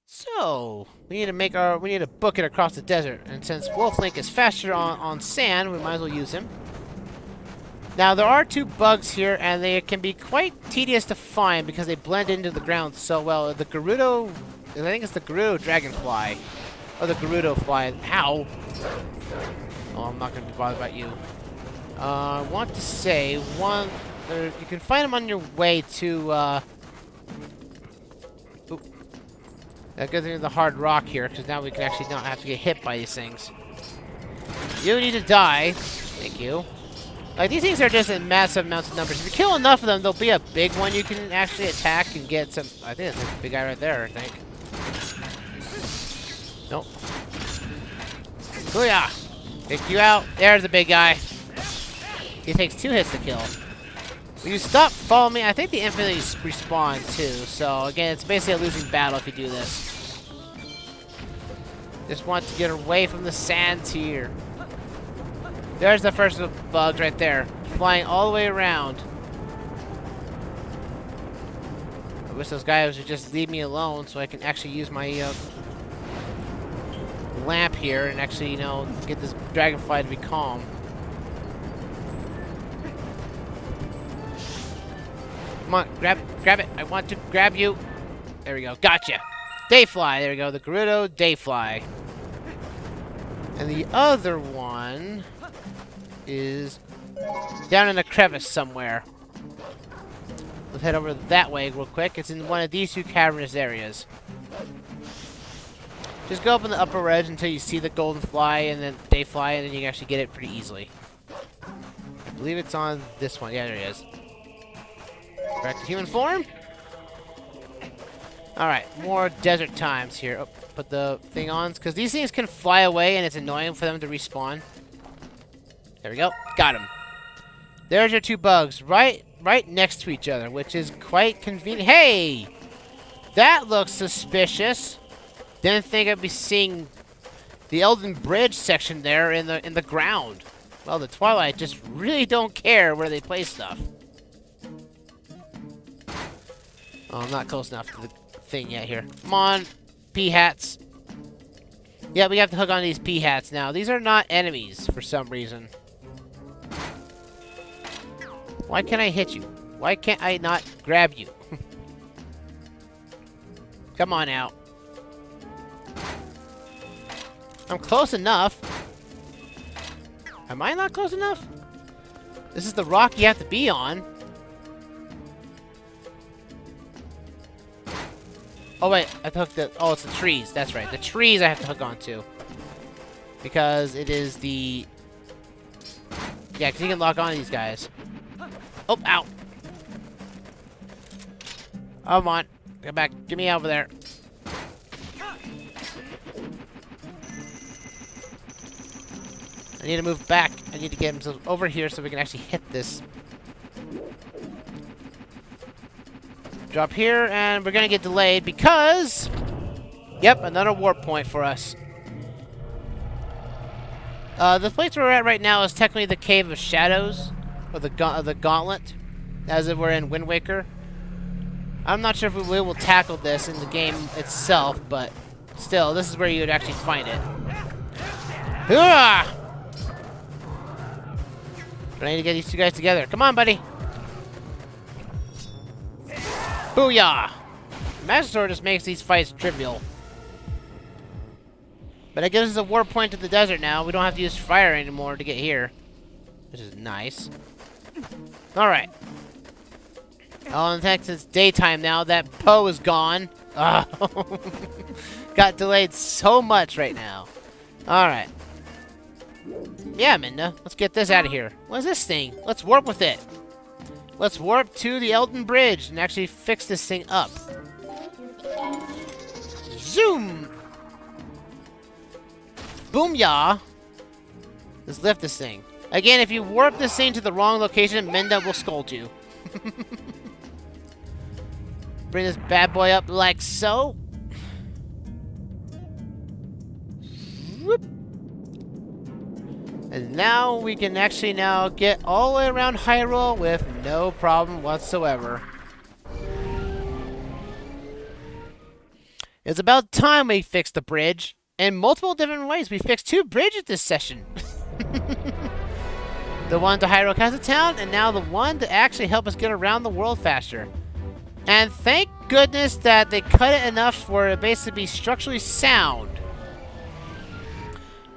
So, we need to book it across the desert, and since Wolflink is faster on sand, we might as well use him. Now, there are two bugs here, and they can be quite tedious to find because they blend into the ground so well. The Gerudo, I think it's the Gerudo Dragonfly, or the Gerudo Fly. Ow! Oh, I'm not going to be bothered about you. I want to say, you can find them on your way to, good thing the hard rock here, because now we can actually not have to get hit by these things. You need to die. Thank you. Like, these things are just in massive amounts of numbers. If you kill enough of them, there'll be a big one you can actually attack and get some... I think that's a big guy right there, I think. Nope. Booyah! Pick you out. There's the big guy. He takes 2 hits to kill. Will you stop following me? I think the infinitely respawn too. So again, it's basically a losing battle if you do this. Just want to get away from the sands here. There's the first of the bugs right there, flying all the way around. I wish those guys would just leave me alone so I can actually use my lamp here and actually, you know, get this dragonfly to be calm. Come on, grab it. I want to grab you. There we go. Gotcha. Dayfly. There we go. The Gerudo Dayfly. And the other one is down in a crevice somewhere. Let's head over that way real quick. It's in one of these 2 cavernous areas. Just go up on the upper edge until you see the golden fly and then Dayfly, and then you can actually get it pretty easily. I believe it's on this one. Yeah, there it is. Back to human form. Alright, more desert times here. Oh, put the thing on, because these things can fly away and it's annoying for them to respawn. There we go. Got him. There's your 2 bugs, right next to each other, which is quite convenient. Hey! That looks suspicious. Didn't think I'd be seeing the Elden Bridge section there in the ground. Well, the Twilight just really don't care where they place stuff. Oh, I'm not close enough to the thing yet here. Come on, pea-hats. Yeah, we have to hook on these pea-hats now. These are not enemies for some reason. Why can't I hit you? Why can't I not grab you? Come on out. I'm close enough. Am I not close enough? This is the rock you have to be on. Oh wait, I have to hook the... Oh, it's the trees. That's right. The trees I have to hook onto. Because it is the... Yeah, because you can lock on to these guys. Oh, ow. Come on. Get back. Get me over there. I need to move back. I need to get him over here so we can actually hit this. Drop here, and we're gonna get delayed because... Yep, another warp point for us. The place where we're at right now is technically the Cave of Shadows, or the Gauntlet, as if we're in Wind Waker. I'm not sure if we will tackle this in the game itself, but still, this is where you would actually find it. But I need to get these 2 guys together. Come on, buddy. Booyah! Magic Sword just makes these fights trivial. But it gives us a warp point to the desert now. We don't have to use fire anymore to get here. Which is nice. Alright. Oh, in fact, it's daytime now. That Poe is gone. Oh. Got delayed so much right now. Alright. Yeah, Minda. Let's get this out of here. What is this thing? Let's warp with it. Let's warp to the Elden Bridge and actually fix this thing up. Zoom! Boom-yah! Let's lift this thing. Again, if you warp this thing to the wrong location, Minda will scold you. Bring this bad boy up like so. Whoop. And now we can actually now get all the way around Hyrule with no problem whatsoever. It's about time we fixed the bridge. In multiple different ways. We fixed 2 bridges this session. The one to Hyrule Castle Town, and now the one to actually help us get around the world faster. And thank goodness that they cut it enough for it to basically be structurally sound.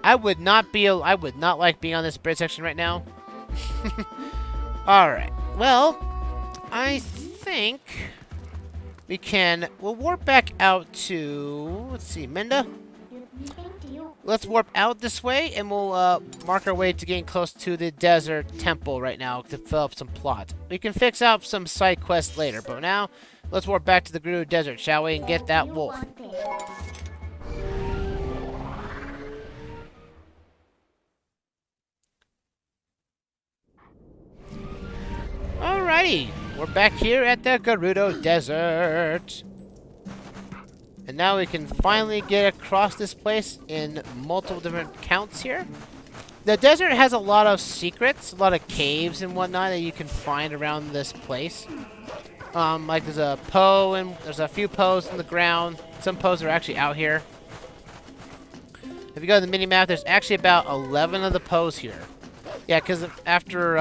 I would not like being on this bridge section right now. Alright. Well, I think we'll warp back out to, let's see, Minda. Let's warp out this way, and we'll mark our way to getting close to the desert temple right now to fill up some plot. We can fix out some side quests later, but now let's warp back to the Gerudo Desert, shall we, and get that wolf. Alrighty, we're back here at the Gerudo Desert. And now we can finally get across this place in multiple different counts here. The desert has a lot of secrets, a lot of caves and whatnot that you can find around this place. Like there's a Poe, and there's a few Poes in the ground. Some Poes are actually out here. If you go to the mini-map, there's actually about 11 of the Poes here. Yeah, because after,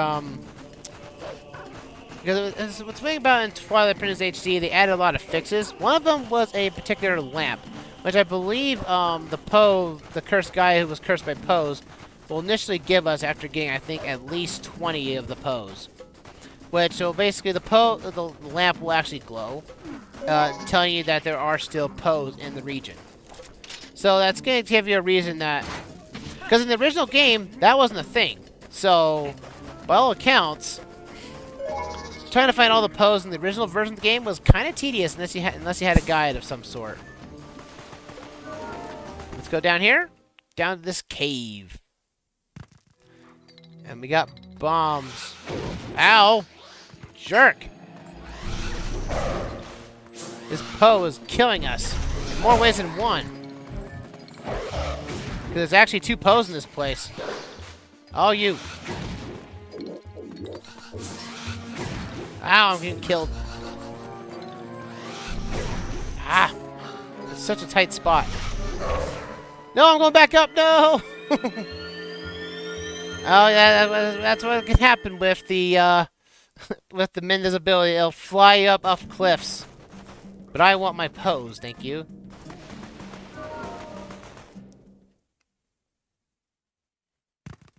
because what's funny about in Twilight Princess HD, they added a lot of fixes. One of them was a particular lamp, which I believe the Poe, the cursed guy who was cursed by Poes, will initially give us after getting, I think, at least 20 of the Poes. Which, so basically the lamp will actually glow, telling you that there are still Poes in the region. So that's going to give you a reason that, because in the original game, that wasn't a thing. So, by all accounts, trying to find all the Poes in the original version of the game was kind of tedious unless you had a guide of some sort. Let's go down here, down to this cave. And we got bombs. Ow! Jerk! This Poe is killing us in more ways than one. Because there's actually 2 Poes in this place. Oh, you. Ow, I'm getting killed. Ah! It's such a tight spot. No, I'm going back up! No! Oh, yeah, that's what can happen with the, with the Minda's ability. It'll fly you up off cliffs. But I want my pose, thank you.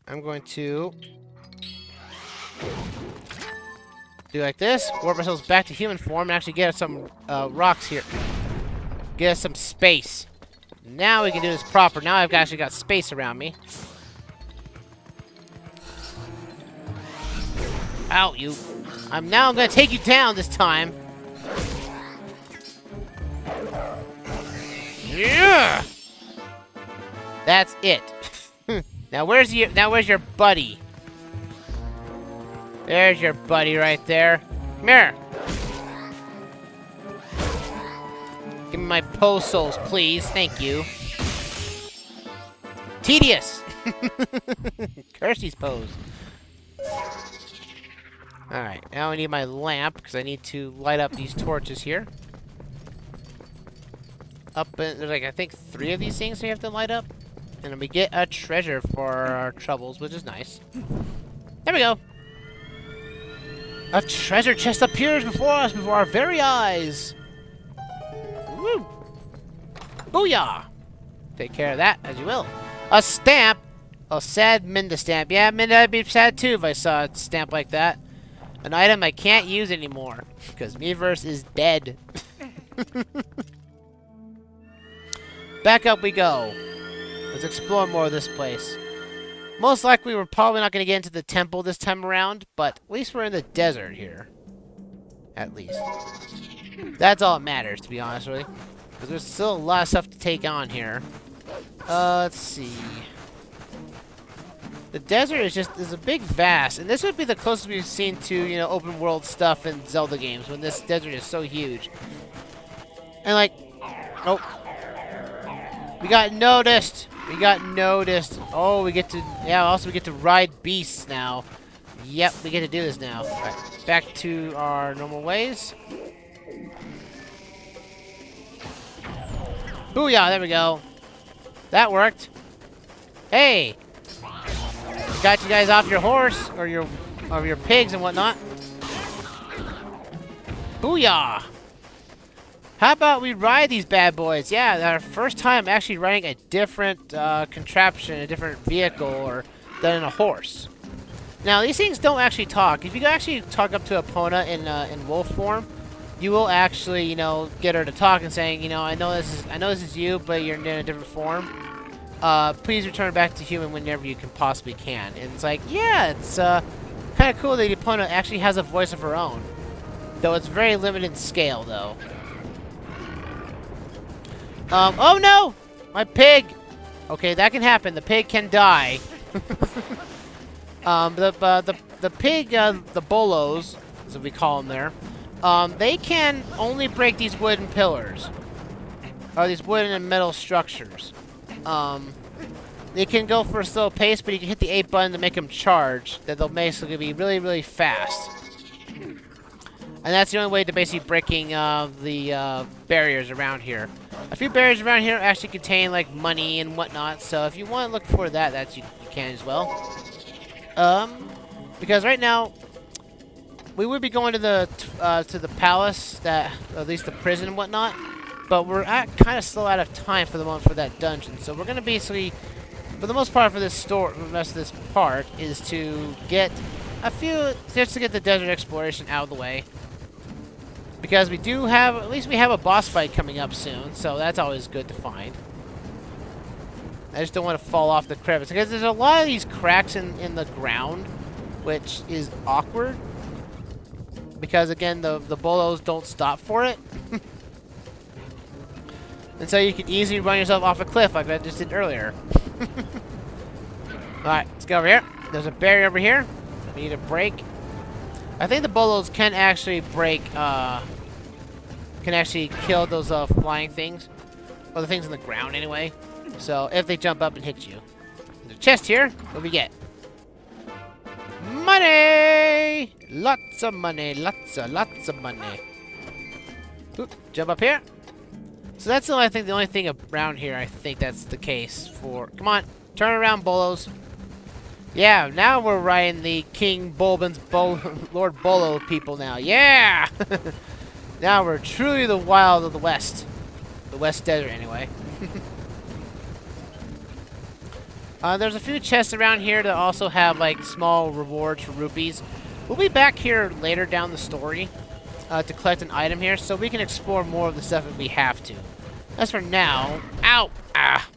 I'm going to do like this, warp ourselves back to human form, and actually get us some rocks here. Get us some space. Now we can do this proper. Now I've actually got space around me. Ow, you. Now I'm gonna take you down this time. Yeah. That's it. Now where's your buddy? There's your buddy right there. Come here. Give me my pose souls, please. Thank you. Tedious. Curse these pose. Alright, now I need my lamp, because I need to light up these torches here. There's like, I think 3 of these things we have to light up. And then we get a treasure for our troubles, which is nice. There we go. A treasure chest appears before us, before our very eyes. Woo! Booyah! Take care of that, as you will. A stamp! A sad Minda stamp. Yeah, Minda, I'd be sad too if I saw a stamp like that. An item I can't use anymore, because Miiverse is dead. Back up we go. Let's explore more of this place. Most likely we're probably not going to get into the temple this time around, but at least we're in the desert here. At least. That's all that matters, to be honest with you. Because there's still a lot of stuff to take on here. Let's see. The desert is a big vast, and this would be the closest we've seen to, you know, open world stuff in Zelda games, when this desert is so huge. And like, oh, we got noticed. We got noticed. Oh, we get to... Yeah, also we get to ride beasts now. Yep, we get to do this now. Alright, back to our normal ways. Booyah, there we go. That worked. Hey! Got you guys off your horse, or your pigs and whatnot. Booyah! How about we ride these bad boys? Yeah, our first time actually riding a different contraption, a different vehicle, than a horse. Now, these things don't actually talk. If you actually talk up to Epona in wolf form, you will actually, you know, get her to talk and saying, you know, I know this is you, but you're in a different form. Please return back to human whenever you can possibly can. And it's like, yeah, it's kind of cool that Epona actually has a voice of her own. Though it's very limited in scale, though. Oh no! My pig! Okay, that can happen. The pig can die. The pig, the bolos, as we call them there, they can only break these wooden pillars. Or these wooden and metal structures. They can go for a slow pace, but you can hit the A button to make them charge. That they'll basically be really, really fast. And that's the only way to basically breaking the barriers around here. A few barriers around here actually contain like money and whatnot, so if you want to look for that, you can as well. Because right now we would be going to the palace, at least the prison and whatnot, but we're kind of slow out of time for the moment for that dungeon. So we're gonna basically, for the most part, for this the rest of this part is to get just to get the desert exploration out of the way. Because we do have, at least we have a boss fight coming up soon, so that's always good to find. I just don't want to fall off the crevice, because there's a lot of these cracks in the ground, which is awkward. Because, again, the bolos don't stop for it. And so you can easily run yourself off a cliff like I just did earlier. Alright, let's go over here. There's a barrier over here. We need a break. I think the bolos can actually break, can actually kill those flying things. Or the things on the ground, anyway. So, if they jump up and hit you. There's a chest here. What do we get? Money! Lots of money. Lots of money. Oop, jump up here. So that's the only thing around here, I think that's the case for... Come on, turn around, bolos. Yeah, now we're riding the King Bulblins, Lord Bolo people now. Yeah! Now we're truly the wild of the West. The West Desert, anyway. There's a few chests around here that also have, like, small rewards for rupees. We'll be back here later down the story to collect an item here, so we can explore more of the stuff if we have to. As for now... Ow! Ah!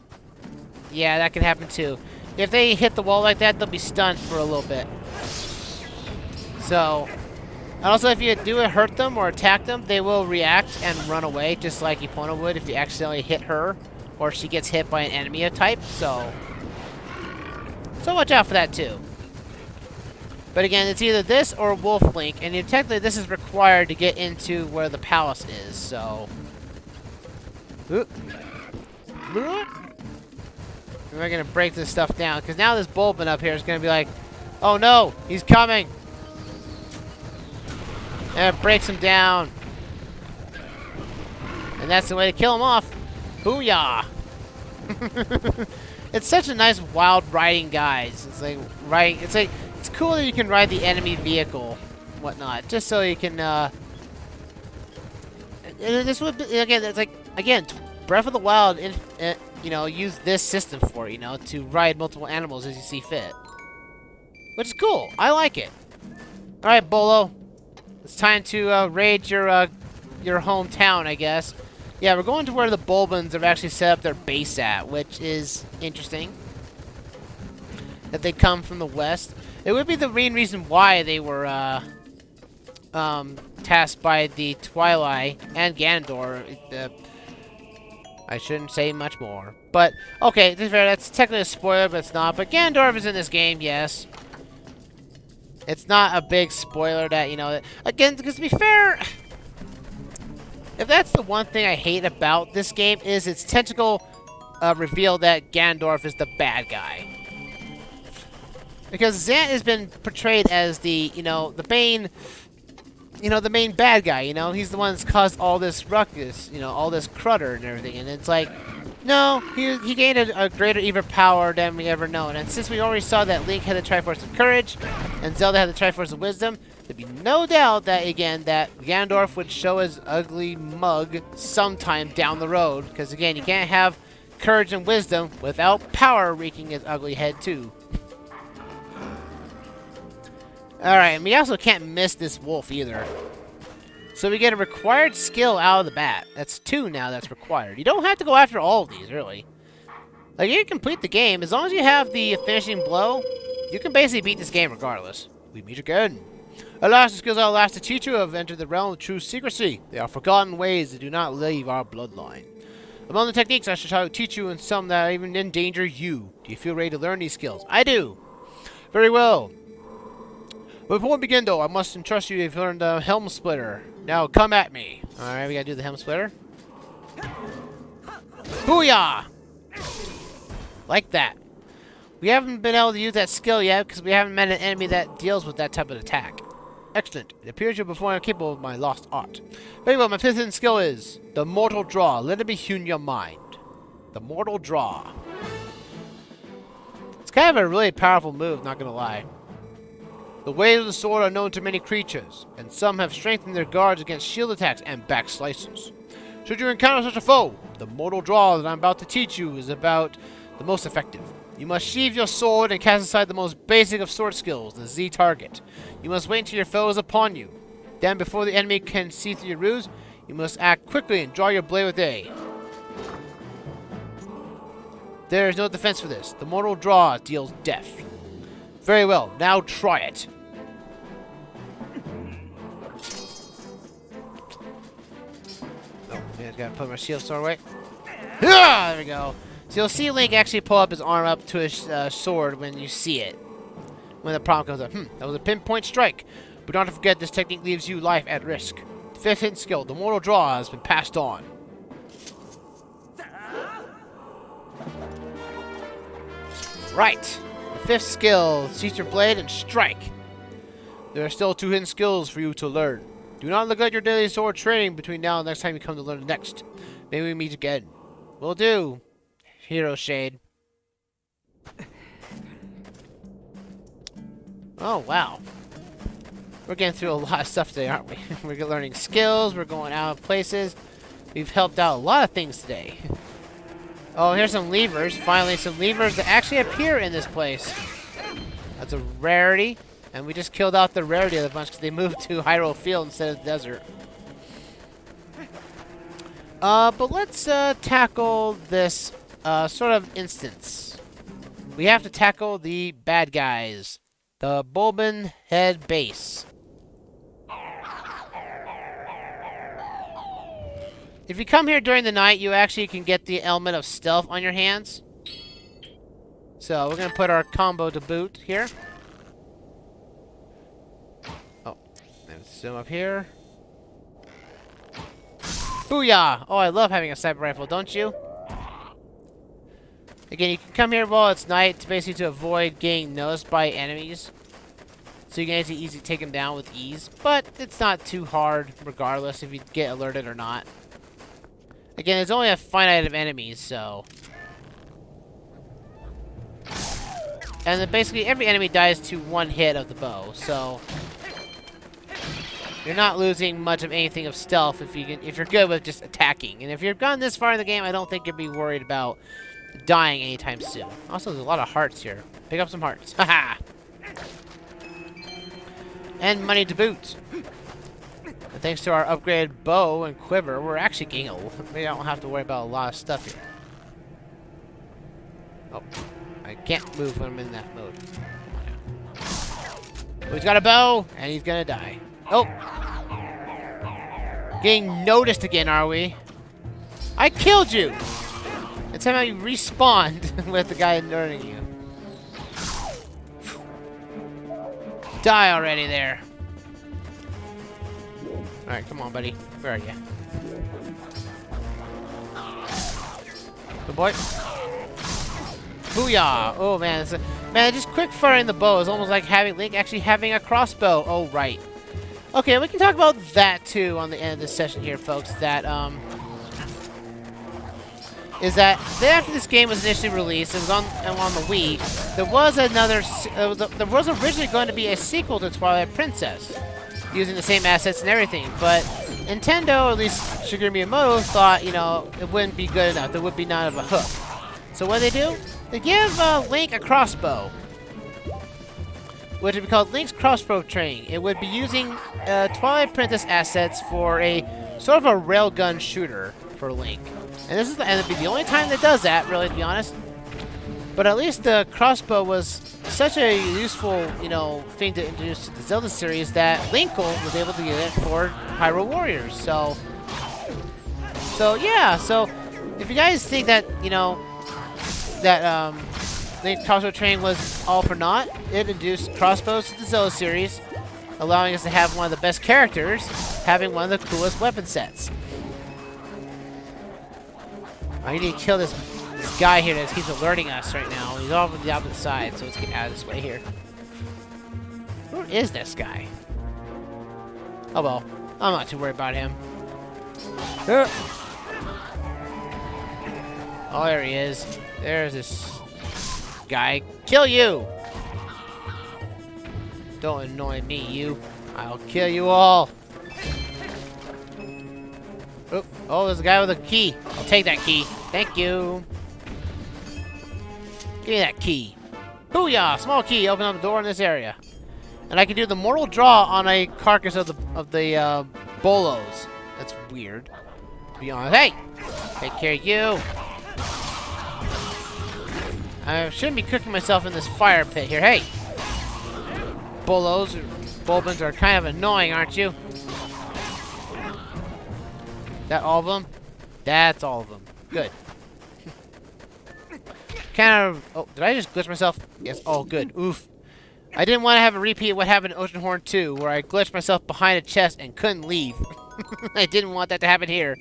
Yeah, that can happen, too. If they hit the wall like that, they'll be stunned for a little bit. So, and also if you do hurt them or attack them, they will react and run away, just like Epona would if you accidentally hit her, or she gets hit by an enemy of type, so watch out for that too. But again, it's either this or Wolf Link, and technically this is required to get into where the palace is, so... We're gonna break this stuff down, because now this Bulblin up here is gonna be like, oh no, he's coming! And it breaks him down. And that's the way to kill him off. Booyah! It's such a nice wild riding, guys. It's like riding. It's cool that you can ride the enemy vehicle, and whatnot, just so you can. This would be, again. It's like Breath of the Wild. You know, use this system for, you know, to ride multiple animals as you see fit. Which is cool. I like it. Alright, Bolo. It's time to raid your hometown, I guess. Yeah, we're going to where the Bulblins have actually set up their base at, which is interesting. That they come from the west. It would be the main reason why they were tasked by the Twilight and Ganondorf. I shouldn't say much more. But, okay, to be fair, that's technically a spoiler, but it's not. But Ganondorf is in this game, yes. It's not a big spoiler that, you know... Again, because to be fair... If that's the one thing I hate about this game, is its tentacle reveal that Ganondorf is the bad guy. Because Zant has been portrayed as the, the main, the main bad guy, He's the one that's caused all this ruckus, all this clutter and everything. And it's like, no, he gained a greater evil power than we ever known. And since we already saw that Link had the Triforce of Courage, and Zelda had the Triforce of Wisdom, there'd be no doubt that, again, that Ganondorf would show his ugly mug sometime down the road. Because, again, you can't have courage and wisdom without power wreaking his ugly head, too. Alright, and we also can't miss this wolf either. So we get a required skill out of the bat. That's 2 now that's required. You don't have to go after all of these, really. Like, you can complete the game. As long as you have the finishing blow, you can basically beat this game regardless. We meet again. Alas, the skills I will ask to teach you have entered the realm of true secrecy. They are forgotten ways that do not leave our bloodline. Among the techniques I shall try to teach you, and some that even endanger you. Do you feel ready to learn these skills? I do. Very well. But before we begin, though, I must entrust you if you learned the Helm Splitter. Now, come at me. Alright, we gotta do the Helm Splitter. Booyah! Like that. We haven't been able to use that skill yet because we haven't met an enemy that deals with that type of attack. Excellent. It appears you're before I'm capable of my lost art. Very well, my 5th hidden skill is the Mortal Draw. Let it be hewn in your mind. The Mortal Draw. It's kind of a really powerful move, not gonna lie. The ways of the sword are known to many creatures, and some have strengthened their guards against shield attacks and back slices. Should you encounter such a foe, the Mortal Draw that I'm about to teach you is about the most effective. You must sheathe your sword and cast aside the most basic of sword skills, the Z target. You must wait until your foe is upon you. Then, before the enemy can see through your ruse, you must act quickly and draw your blade with A. There is no defense for this. The Mortal Draw deals death. Very well, now try it. Oh, man, gotta put my shield sword away. Ah, there we go. So you'll see Link actually pull up his arm up to his sword when you see it. When the problem comes up. That was a pinpoint strike. But don't forget, this technique leaves you life at risk. 5th hidden skill, the Mortal Draw, has been passed on. Right. The 5th skill, seize your blade and strike. There are still 2 hidden skills for you to learn. Do not neglect your daily sword training between now and next time you come to learn the next. Maybe we meet again. Will do. Hero Shade. Oh, wow. We're getting through a lot of stuff today, aren't we? We're learning skills, we're going out of places. We've helped out a lot of things today. Oh, here's some levers. Finally, some levers that actually appear in this place. That's a rarity. And we just killed out the rarity of the bunch because they moved to Hyrule Field instead of the desert. But let's tackle this sort of instance. We have to tackle the bad guys. The Bulblin head base. If you come here during the night, you actually can get the element of stealth on your hands. So we're going to put our combo to boot here. Oh, let's zoom up here. Booyah! Oh, I love having a sniper rifle, don't you? Again, you can come here while it's night to basically to avoid getting noticed by enemies. So you can actually easily take them down with ease. But it's not too hard, regardless if you get alerted or not. Again, there's only a finite of enemies, so... And then basically every enemy dies to 1 hit of the bow, so... You're not losing much of anything of stealth if you're good with just attacking. And if you've gone this far in the game, I don't think you'd be worried about dying anytime soon. Also, there's a lot of hearts here. Pick up some hearts. Haha! And money to boot. And thanks to our upgraded bow and quiver, we're actually getting we don't have to worry about a lot of stuff here. Oh, I can't move when I'm in that mode. Oh, he's got a bow, and he's gonna die. Oh! Getting noticed again, are we? I killed you! And somehow you respawned with the guy alerting you. Die already there. Alright, come on, buddy. Where are you? Good boy. Booyah! Oh man, man, just quick firing the bow is almost like having Link actually having a crossbow. Oh right. Okay, we can talk about that too on the end of this session here, folks. That is that after this game was initially released, it was on the Wii. There was another. There was originally going to be a sequel to Twilight Princess, using the same assets and everything, but Nintendo, or at least Shigeru Miyamoto, thought it wouldn't be good enough. There would be none of a hook. So what do? They give Link a crossbow, which would be called Link's Crossbow Training. It would be using Twilight Princess assets for a sort of a railgun shooter for Link. And this is it'd be the only time that does that, really, to be honest. But at least the crossbow was such a useful, thing to introduce to the Zelda series that Linkle was able to get it for Hyrule Warriors. So yeah. So if you guys think that Link's crossbow training was all for naught, it introduced crossbows to the Zelda series, allowing us to have one of the best characters, having one of the coolest weapon sets. I need to kill this guy here that keeps alerting us right now. He's off on the opposite side, so let's get out of this way here. Where is this guy? Oh well, I'm not too worried about him. Oh, there he is. There's this guy. Kill you! Don't annoy me, you. I'll kill you all. Oh, there's a guy with a key. I'll take that key. Thank you. Give me that key. Booyah! Small key. Open up the door in this area. And I can do the mortal draw on a carcass of the bolos. That's weird, to be honest. Hey! Take care of you. I shouldn't be cooking myself in this fire pit here. Hey! Bolos or Bulblins are kind of annoying, aren't you? That all of them? That's all of them. Good. Oh, did I just glitch myself? Yes. Oh, good. Oof. I didn't want to have a repeat of what happened in Oceanhorn 2, where I glitched myself behind a chest and couldn't leave. I didn't want that to happen here.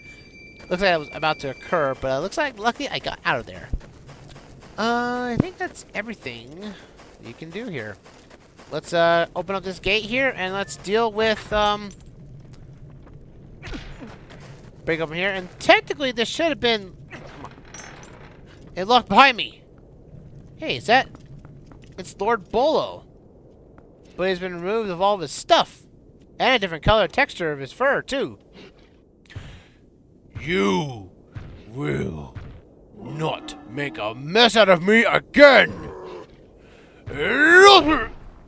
Looks like that was about to occur, but it looks like luckily I got out of there. I think that's everything you can do here. Let's open up this gate here and let's deal with break open here. And technically this should have been. Come on. It locked behind me. Hey, is that? It's Lord Bolo. But he's been removed of all of his stuff. And a different color texture of his fur, too. You will not make a mess out of me again.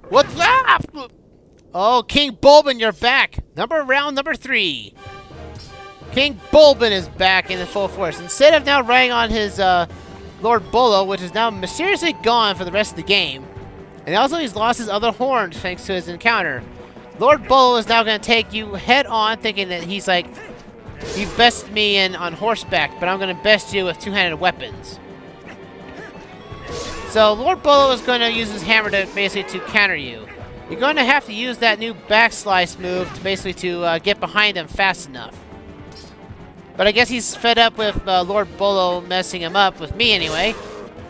What's that? Oh, King Bulblin, you're back. Round number 3. King Bulblin is back in full force. Instead of now riding on his Lord Bolo, which is now mysteriously gone for the rest of the game, and also he's lost his other horn thanks to his encounter. Lord Bolo is now going to take you head on, thinking that he's like, you've bested me on horseback, but I'm going to best you with two-handed weapons. So Lord Bolo is going to use his hammer to basically counter you. You're going to have to use that new backslice move to basically get behind him fast enough. But I guess he's fed up with Lord Bolo messing him up, with me anyway,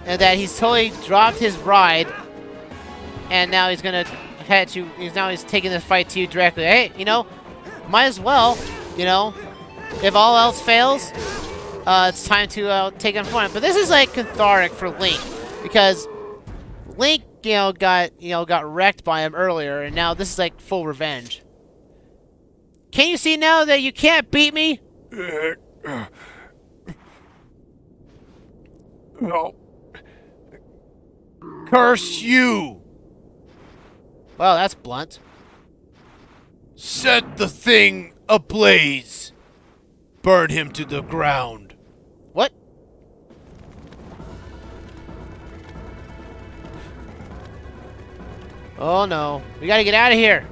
and that he's totally dropped his ride, and now he's gonna head you. He's taking this fight to you directly. Hey, might as well, if all else fails, it's time to take him for it. But this is like cathartic for Link, because Link, got wrecked by him earlier, and now this is like full revenge. Can you see now that you can't beat me? No. Curse you! Well, that's blunt. Set the thing ablaze. Burn him to the ground. What? Oh no. We gotta get out of here.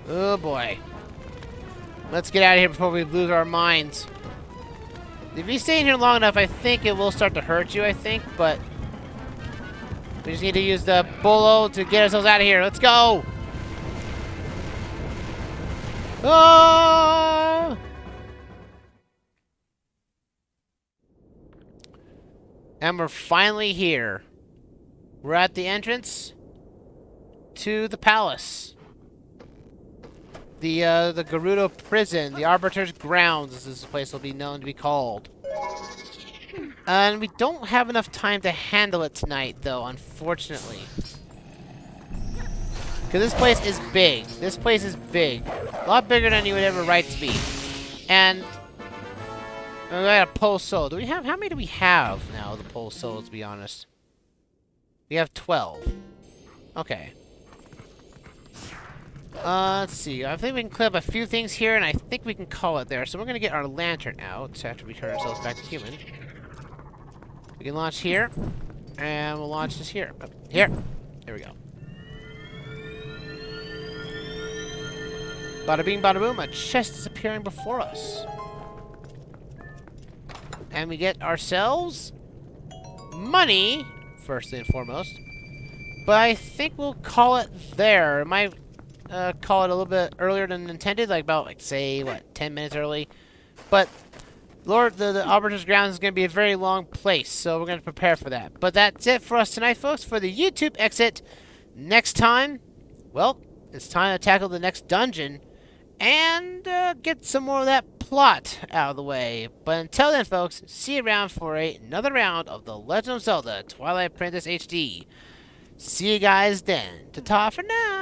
Oh boy. Let's get out of here before we lose our minds. If you stay in here long enough, I think it will start to hurt you, but we just need to use the Bolo to get ourselves out of here. Let's go! Oh! And we're finally here. We're at the entrance to the palace. The Gerudo prison, the Arbiter's grounds, as this place will be known to be called. And we don't have enough time to handle it tonight, though, unfortunately. Because this place is big. This place is big. A lot bigger than you would ever right to be. And we got a pole soul. Do we have, how many do we have now, the pole souls, to be honest? We have 12. Okay. Let's see. I think we can clear up a few things here, and I think we can call it there. So we're going to get our lantern out after we turn ourselves back to human. We can launch here, and we'll launch this here. Oh, here. There we go. Bada bing, bada boom. A chest is appearing before us. And we get ourselves money, firstly and foremost. But I think we'll call it there. It might call it a little bit earlier than intended, like about, like, say, what, 10 minutes early. But Lord, the Arbiter's Grounds is going to be a very long place, so we're going to prepare for that. But that's it for us tonight, folks, for the YouTube exit. Next time, well, it's time to tackle the next dungeon and get some more of that plot out of the way. But until then, folks, see you around for another round of The Legend of Zelda Twilight Princess HD. See you guys then. Ta-ta for now.